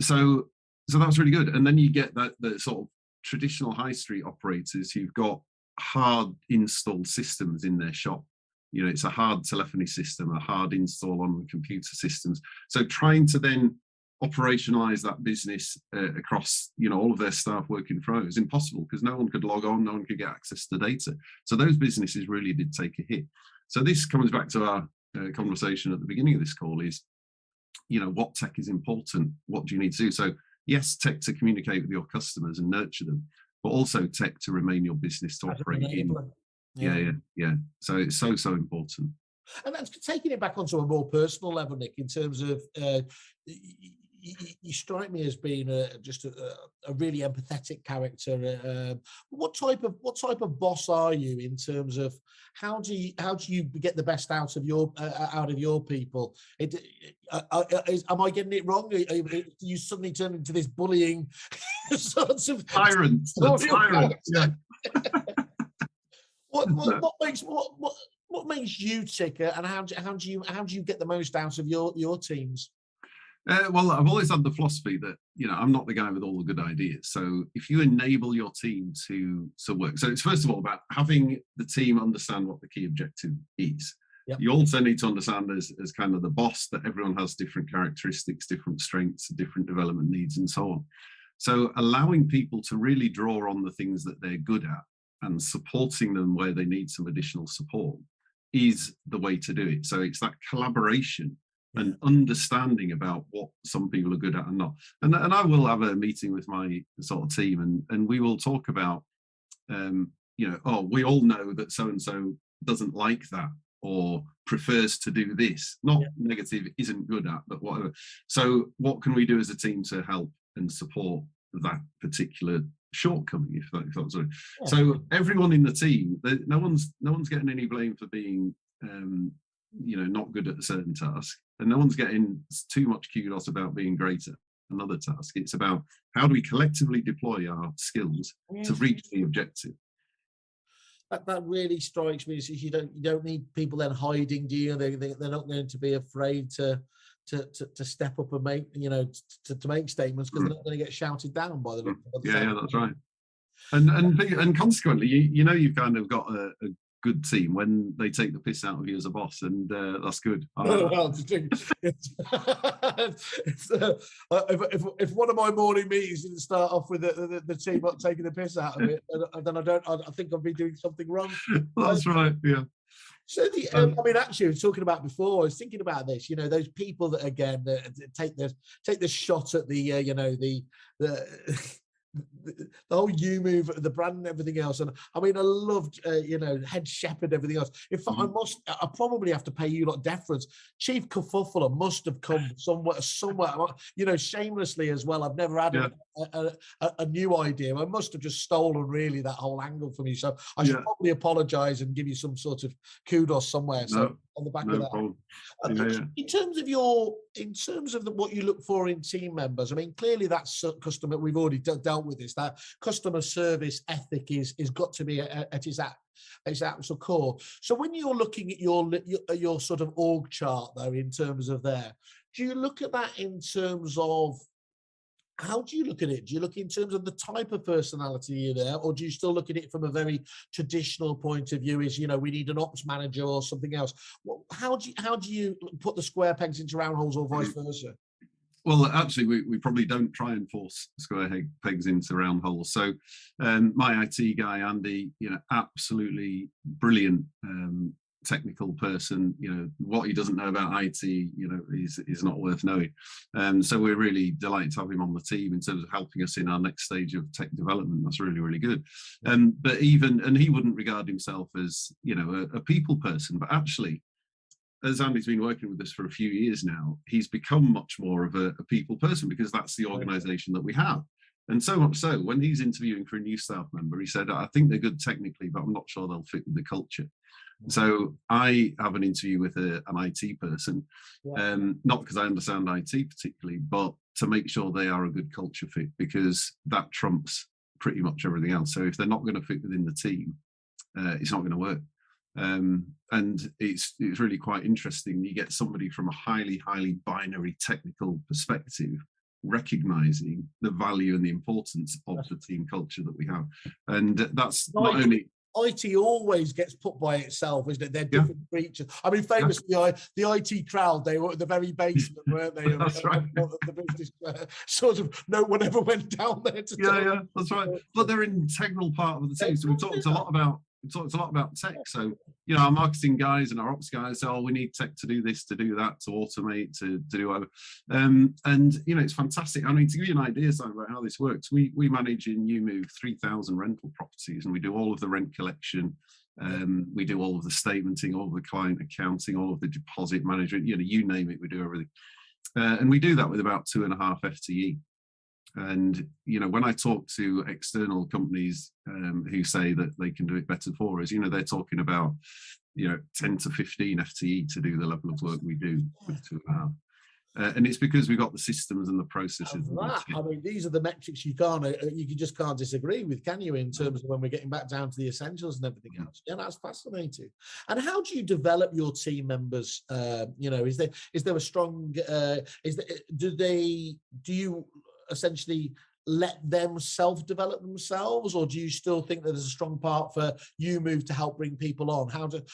So that's really good. And then you get the sort of traditional high street operators who've got hard installed systems in their shop. You know, it's a hard telephony system, a hard install on computer systems. So trying to then operationalize that business across, you know, all of their staff working from home is impossible, because no one could log on, no one could get access to data. So those businesses really did take a hit. So this comes back to our conversation at the beginning of this call is, you know, what tech is important? What do you need to do? So yes, tech to communicate with your customers and nurture them, but also tech to remain your business to operate in. Yeah. So it's so important. And that's taking it back onto a more personal level, Nick, in terms of you strike me as being just a really empathetic character. What type of boss are you in terms of how do you get the best out of your people? Am I getting it wrong? You suddenly turn into this bullying sorts of tyrant? Yeah. What makes you tick, and how do you get the most out of your teams? Well, I've always had the philosophy that, you know, I'm not the guy with all the good ideas. So if you enable your team to work, so it's first of all about having the team understand what the key objective is. Yep. You also need to understand as kind of the boss that everyone has different characteristics, different strengths, different development needs, and so on. So allowing people to really draw on the things that they're good at and supporting them where they need some additional support is the way to do it. So it's that collaboration and understanding about what some people are good at and not. And I will have a meeting with my sort of team, and we will talk about, you know, oh, we all know that so-and-so doesn't like that or prefers to do this. Not negative, isn't good at, but whatever. So what can we do as a team to help and support that particular shortcoming, if that's right. So everyone in the team, no one's getting any blame for being you know, not good at a certain task, and no one's getting too much kudos about being great at another task. It's about how do we collectively deploy our skills to reach the objective. That really strikes me. Is you don't need people then hiding, do you? They're not going to be afraid to step up and make, you know, to make statements, because they're not going to get shouted down by the. Yeah, that's right. And consequently, you know, you've kind of got a good team when they take the piss out of you as a boss, and that's good. Well, if one of my morning meetings didn't start off with the team not taking the piss out of it, then I think I'd be doing something wrong. That's right. Yeah. So I mean, actually, I was talking about before. I was thinking about this. You know, those people that again take the shot at the you know, the whole you move, the brand and everything else. And I mean, I loved you know, head shepherd, everything else. In fact, I probably have to pay you lot deference. Chief Kerfuffle must have come somewhere, you know, shamelessly as well. I've never had a new idea. I must have just stolen really that whole angle from you. So I should probably apologize and give you some sort of kudos somewhere. So on the back of that. In terms of what you look for in team members, I mean, clearly that's customer. We've already dealt with this. That customer service ethic is got to be at its actual core. So when you're looking at your sort of org chart, though, in terms of there, do you look at that in terms of? How do you look at it? Do you look in terms of the type of personality you're there, or do you still look at it from a very traditional point of view? Is, you know, we need an ops manager or something else? How do you put the square pegs into round holes, or vice versa? Well, actually, we probably don't try and force square pegs into round holes. So my IT guy, Andy, you know, absolutely brilliant technical person, what he doesn't know about IT, is not worth knowing. So we're really delighted to have him on the team in terms of helping us in our next stage of tech development. That's really, really good. But he wouldn't regard himself as, a people person, but actually, as Andy's been working with us for a few years now, he's become much more of a people person, because that's the organization that we have. And so much so, when he's interviewing for a new staff member, he said, I think they're good technically, but I'm not sure they'll fit with the culture. So I have an interview with an IT person, not because I understand IT particularly, but to make sure they are a good culture fit, because that trumps pretty much everything else. So if they're not going to fit within the team, it's not going to work. And it's really quite interesting. You get somebody from a highly binary technical perspective recognizing the value and the importance of the team culture that we have. And that's not only... IT always gets put by itself, isn't it? They're different creatures. I mean, famously, the IT crowd, they were at the very basement, weren't they? That's right. The business sort of, no one ever went down there to yeah, that's right. But they're an integral part of the team. So we've talked a lot about tech. So, our marketing guys and our ops guys say, we need tech to do this, to do that, to automate, to do whatever. And, it's fantastic. I mean, to give you an idea about how this works, we manage in UMove 3,000 rental properties, and we do all of the rent collection. We do all of the statementing, all of the client accounting, all of the deposit management, you name it, we do everything. And we do that with about 2.5 FTE. And when I talk to external companies who say that they can do it better for us, they're talking about 10 to 15 FTE to do the level of work we do with 2.5. And it's because we've got the systems and the processes. I mean, these are the metrics you just can't disagree with, can you? In terms of when we're getting back down to the essentials and everything else. Yeah, that's fascinating. And how do you develop your team members? Is there a strong? Do you essentially let them self-develop themselves, or do you still think that there's a strong part for UMove to help bring people on?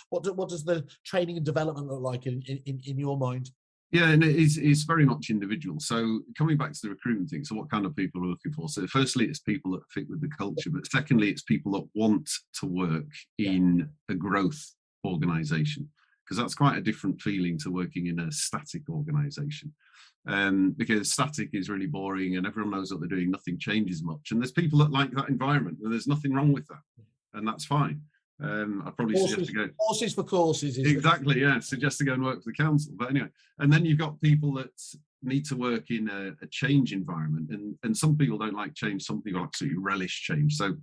What does the training and development look like in your mind? Yeah, and it's very much individual. So coming back to the recruitment thing, so what kind of people are we looking for? So firstly, it's people that fit with the culture, but secondly, it's people that want to work in a growth organization, because that's quite a different feeling to working in a static organization. Because static is really boring and everyone knows what they're doing, nothing changes much. And there's people that like that environment, and there's nothing wrong with that. And that's fine. I'd probably suggest to go... Horses for courses. Exactly, yeah. Suggest to go and work for the council. But anyway, and then you've got people that need to work in a change environment. And some people don't like change, some people absolutely relish change. So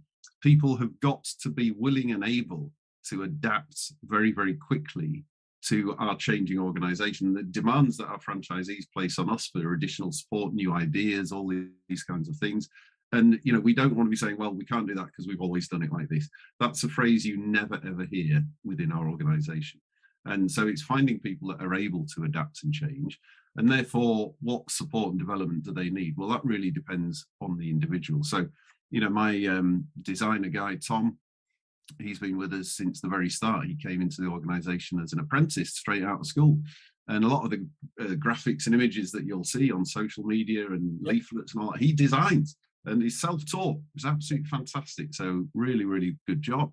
people have got to be willing and able to adapt very, very quickly to our changing organisation, the demands that our franchisees place on us for additional support, new ideas, all these kinds of things. And, we don't want to be saying, well, we can't do that because we've always done it like this. That's a phrase you never, ever hear within our organisation. And so it's finding people that are able to adapt and change. And therefore, what support and development do they need? Well, that really depends on the individual. So, my designer guy, Tom, he's been with us since the very start. He came into the organisation as an apprentice straight out of school. And a lot of the graphics and images that you'll see on social media and leaflets and all that, he designs, and he's self-taught. It's absolutely fantastic. So really, really good job.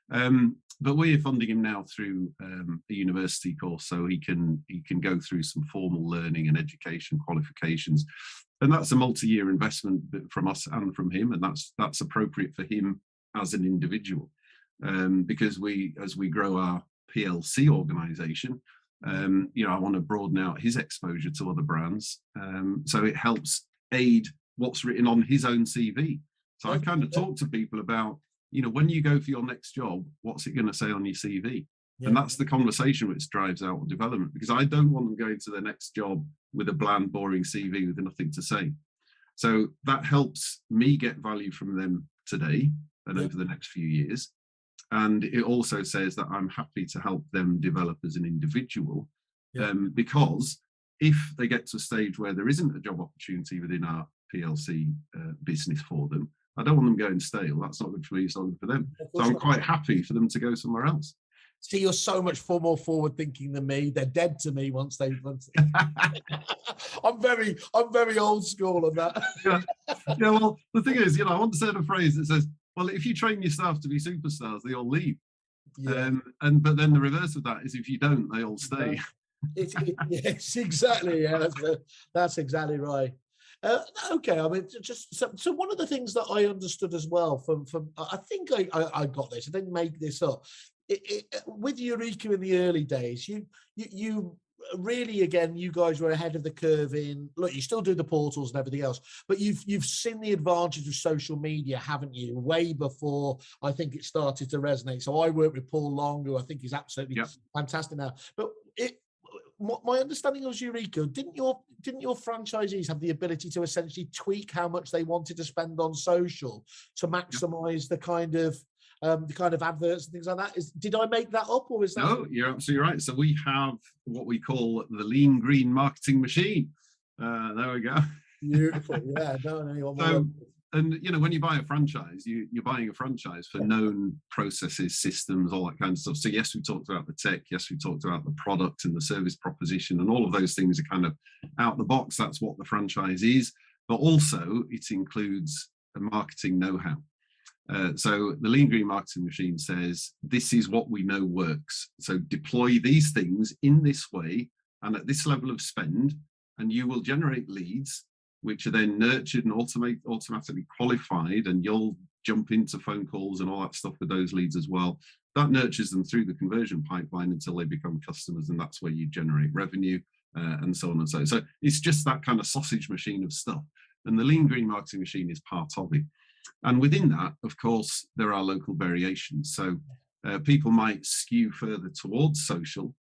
But we're funding him now through a university course, so he can go through some formal learning and education qualifications. And that's a multi-year investment from us and from him, and that's appropriate for him as an individual. Because as we grow our PLC organisation, I want to broaden out his exposure to other brands. So it helps aid what's written on his own CV. So I kind of talk to people about, when you go for your next job, what's it going to say on your CV? Yeah. And that's the conversation which drives out development, because I don't want them going to their next job with a bland, boring CV with nothing to say. So that helps me get value from them today and over the next few years. And it also says that I'm happy to help them develop as an individual, because if they get to a stage where there isn't a job opportunity within our PLC business for them, I don't want them going stale. That's not good for me, it's not good for them. So I'm quite happy for them to go somewhere else. See, you're so much more forward thinking than me. They're dead to me once they. I'm very old school on that. Yeah. Well, the thing is, I want to say a phrase that says, well, if you train your staff to be superstars, they all leave. Yeah. But then the reverse of that is if you don't, they all stay. Yes, exactly. Yeah, that's exactly right. Okay, I mean, just so one of the things that I understood as well from I think I got this. I didn't make this up. With Eureka in the early days, you really, again, you guys were ahead of the curve in, look, you still do the portals and everything else, but you've seen the advantage of social media, haven't you, way before I think it started to resonate. So I work with Paul Long, who I think is absolutely fantastic now. But my understanding of Eureka, didn't your franchisees have the ability to essentially tweak how much they wanted to spend on social to maximize the kind of adverts and things like that? Did I make that up, or is that? No, you're absolutely right. So we have what we call the lean green marketing machine. There we go. Beautiful. Yeah. No. And when you buy a franchise, you're buying a franchise for known processes, systems, all that kind of stuff. So yes, we talked about the tech. Yes, we talked about the product and the service proposition, and all of those things are kind of out the box. That's what the franchise is. But also, it includes a marketing know-how. So the lean green marketing machine says, this is what we know works. So deploy these things in this way and at this level of spend, and you will generate leads, which are then nurtured and automatically qualified, and you'll jump into phone calls and all that stuff with those leads as well. That nurtures them through the conversion pipeline until they become customers, and that's where you generate revenue and so on and so on. So it's just that kind of sausage machine of stuff. And the lean green marketing machine is part of it. And within that, of course, there are local variations. So people might skew further towards social.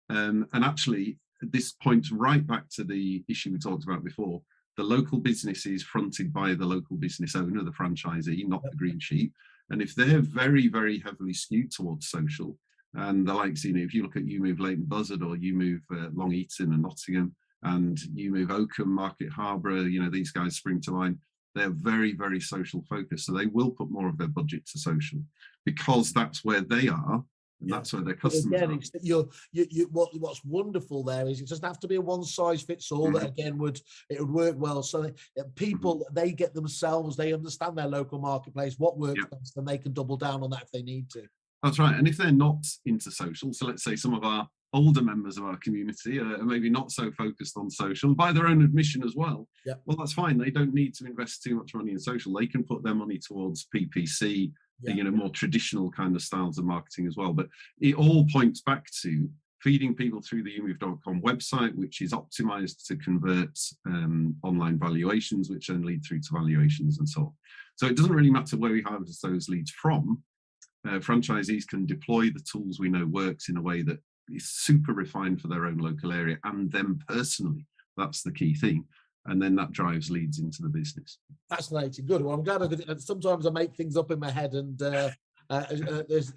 And actually, this points right back to the issue we talked about before. The local business is fronted by the local business owner, the franchisee, not the green sheep. And if they're very, very heavily skewed towards social, and the likes, if you look at You Move Leighton Buzzard, or You Move Long Eaton and Nottingham, and You Move Oakham, Market Harborough, these guys spring to mind. They're very, very social focused. So they will put more of their budget to social because that's where they are. And that's where their customers are. What's wonderful there is it doesn't have to be a one size fits all. That again would work well. So people, they get themselves, they understand their local marketplace, what works best, and they can double down on that if they need to. That's right. And if they're not into social, so let's say some of our older members of our community are maybe not so focused on social by their own admission as well. Well, that's fine. They don't need to invest too much money in social. They can put their money towards PPC, more traditional kind of styles of marketing as well. But it all points back to feeding people through the youmove.com website, which is optimized to convert online valuations, which then lead through to valuations and so on. So it doesn't really matter where we harvest those leads from. Franchisees can deploy the tools we know works in a way that is super refined for their own local area and them personally. That's the key thing. And then that drives leads into the business. Fascinating. Good. Well, I'm glad sometimes I make things up in my head, and there's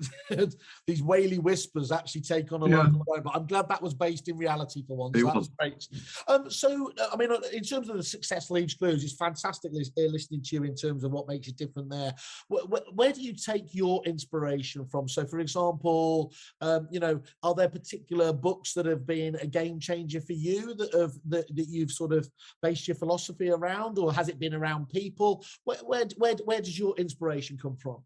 these whaley whispers actually take on a local road, but I'm glad that was based in reality for once. That's great. So, I mean, in terms of the success leads clues, it's fantastic listening to you in terms of what makes you different there. Where do you take your inspiration from? So, for example, are there particular books that have been a game changer for you that you've sort of based your philosophy around, or has it been around people? Where does your inspiration come from?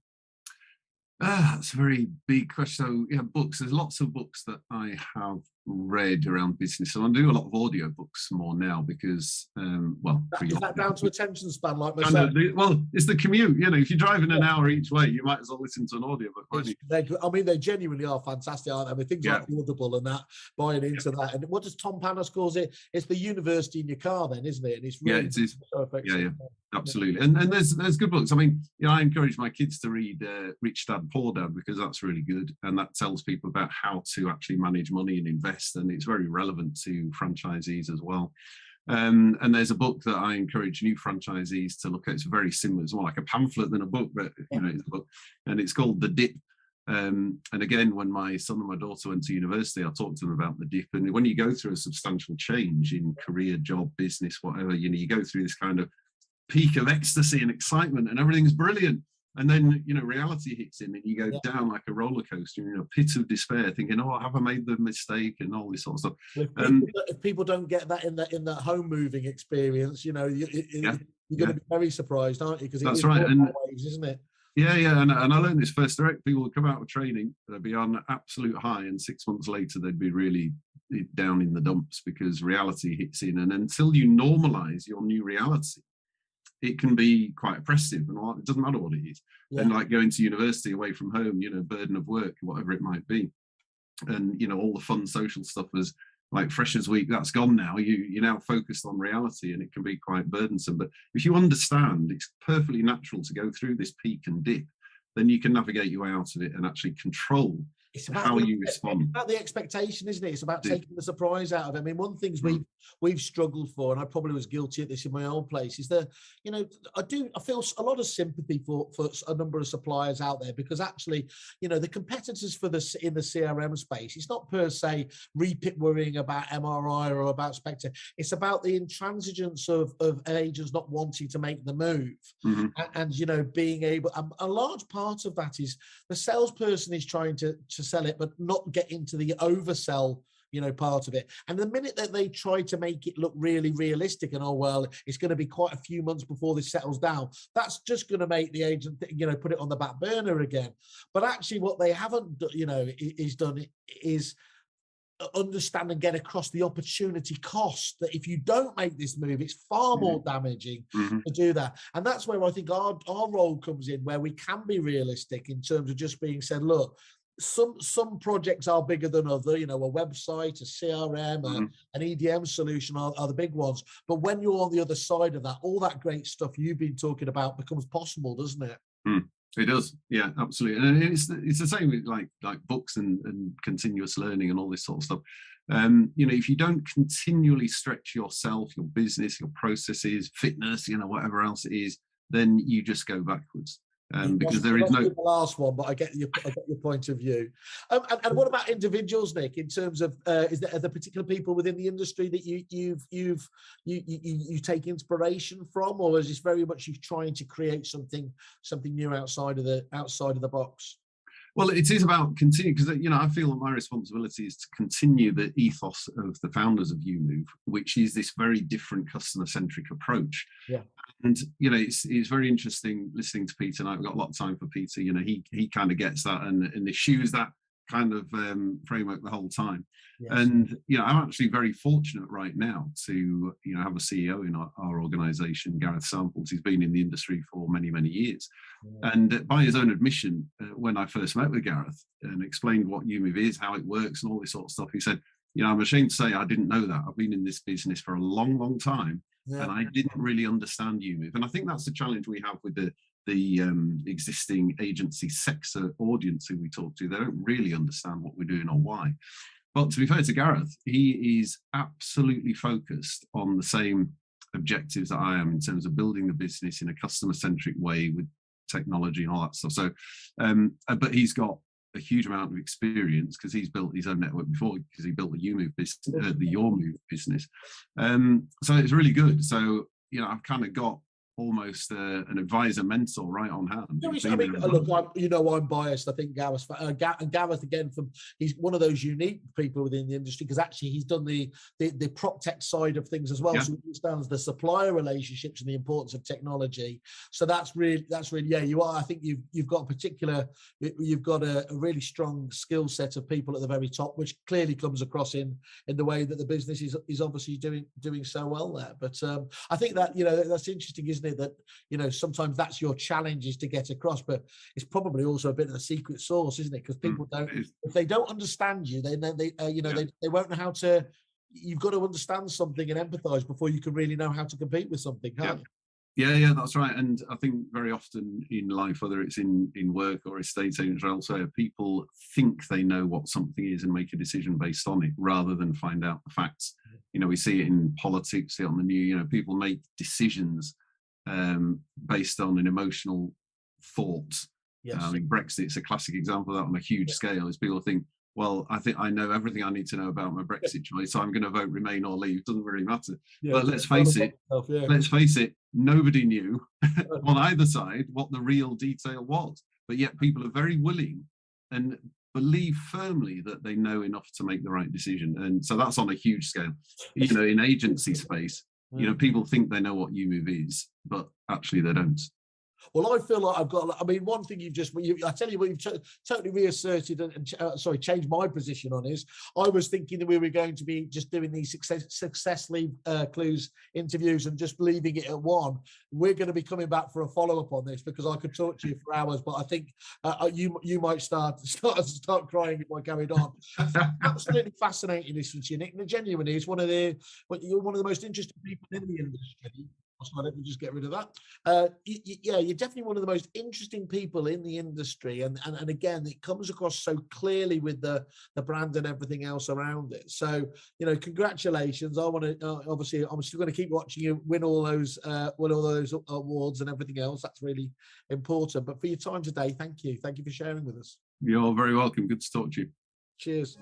That's a very big question. So, books. There's lots of books that I have read around business, and I do a lot of audio books more now because, is that down to attention span like myself? Well, it's the commute. If you're driving an hour each way, you might as well listen to an audio book. They genuinely are fantastic, aren't they? I mean, things like Audible and that, buying into that. And what does Tom Panos calls it? It's the university in your car, then, isn't it? And it's really it is. So absolutely. And there's good books. I mean, I encourage my kids to read Rich Dad Poor Dad because that's really good, and that tells people about how to actually manage money and invest, and it's very relevant to franchisees as well. And there's a book that I encourage new franchisees to look at. It's very similar. It's more like a pamphlet than a book, but it's a book, and it's called The Dip. And again, when my son and my daughter went to university, I talked to them about the dip. And when you go through a substantial change in career, job, business, whatever, you go through this kind of peak of ecstasy and excitement, and everything's brilliant. And then, reality hits in, and you go down like a roller coaster, in a pit of despair, thinking, "Oh, have I made the mistake?" and all this sort of stuff. If people don't get that in that home moving experience, you're going to be very surprised, aren't you? Because that's right, and waves, isn't it? Yeah, and I learned this first direct. People would come out of training, they'd be on absolute high, and 6 months later they'd be really down in the dumps because reality hits in. And until you normalize your new reality, it can be quite oppressive, and it doesn't matter what it is. Yeah. And like going to university away from home, burden of work, whatever it might be, and all the fun social stuff is like Freshers Week, that's gone now. You're now focused on reality, and it can be quite burdensome. But if you understand it's perfectly natural to go through this peak and dip, then you can navigate your way out of it and actually control how you respond. It's about the expectation, isn't it? It's about taking the surprise out of it. I mean, one of the things we've struggled for, and I probably was guilty of this in my old place, is that, I feel a lot of sympathy for a number of suppliers out there, because actually, the competitors in the CRM space, it's not per se worrying about MRI or about Spectre. It's about the intransigence of agents not wanting to make the move. And being able, a large part of that is the salesperson is trying to sell it, but not get into the oversell, part of it. And the minute that they try to make it look really realistic and, it's going to be quite a few months before this settles down, that's just going to make the agent, put it on the back burner again. But actually what they haven't, is understand and get across the opportunity cost, that if you don't make this move, it's far more damaging to do that. And that's where I think our role comes in, where we can be realistic in terms of just being said, look, some projects are bigger than other, a website, a CRM, an EDM solution are the big ones. But when you're on the other side of that, all that great stuff you've been talking about becomes possible, doesn't it? It does, yeah, absolutely. And it's the same with like books and continuous learning and all this sort of stuff. If you don't continually stretch yourself, your business, your processes, fitness, whatever else it is, then you just go backwards. Because there is no the last one, but I get your point of view. And what about individuals, Nick? In terms of, are there particular people within the industry that you take inspiration from, or is this very much you trying to create something new outside of the box? Well, it is about continuing, because I feel that my responsibility is to continue the ethos of the founders of YouMove, which is this very different customer-centric approach. Yeah. And it's very interesting listening to Peter, and I've got a lot of time for Peter. He kind of gets that and eschews that kind of framework the whole time. Yes. And I'm actually very fortunate right now to have a CEO in our organization, Gareth Samples. He's been in the industry for many years. Yeah. And by his own admission, when I first met with Gareth and explained what YouMove is, how it works and all this sort of stuff, he said, I'm ashamed to say I didn't know that. I've been in this business for a long time. Yeah. And I didn't really understand YouMove. And I think that's the challenge we have with the existing agency sector audience who we talk to. They don't really understand what we're doing or why. But to be fair to Gareth, he is absolutely focused on the same objectives that I am in terms of building the business in a customer-centric way with technology and all that stuff. So, but he's got a huge amount of experience because he's built his own network before, because he built the YouMove business, the YourMove business. So it's really good. So, I've kind of got almost an advisor mentor right on hand. Look, I'm biased. I think Gareth again, he's one of those unique people within the industry, because actually he's done the prop tech side of things as well. Yeah. So he understands the supplier relationships and the importance of technology. So that's really you are. I think you've got a really strong skill set of people at the very top, which clearly comes across in the way that the business is obviously doing so well there. But I think that that's interesting, isn't it? That sometimes that's your challenge, is to get across, but it's probably also a bit of a secret sauce, isn't it? Because people don't, if they don't understand you, then they won't know how to. You've got to understand something and empathize before you can really know how to compete with something, can't you? Yeah, that's right. And I think very often in life, whether it's in work or estate agents or elsewhere, people think they know what something is and make a decision based on it rather than find out the facts. We see it in politics, see it on the news. People make decisions based on an emotional thought. Yes. Brexit's a classic example of that on a huge scale. Is people think, well, I think I know everything I need to know about my Brexit choice, so I'm going to vote Remain or Leave. Doesn't really matter. Yeah, but let's face it, nobody knew on either side what the real detail was. But yet people are very willing and believe firmly that they know enough to make the right decision. And so that's on a huge scale. In agency space, people think they know what YouMove is, but actually they don't. Well, I feel like I've got, I mean, one thing I tell you what, you've totally reasserted and changed my position on is, I was thinking that we were going to be just doing these success clues interviews and just leaving it at one. We're going to be coming back for a follow-up on this, because I could talk to you for hours, but I think you might start crying if I carried on. Absolutely fascinating listening to you, Nick. And genuinely, you're one of the most interesting people in the industry. So let me just get rid of that. Yeah, you're definitely one of the most interesting people in the industry, and again, it comes across so clearly with the brand and everything else around it. So, congratulations. I want to obviously, I'm still going to keep watching you win all those awards and everything else. That's really important. But for your time today, thank you for sharing with us. You're very welcome. Good to talk to you. Cheers.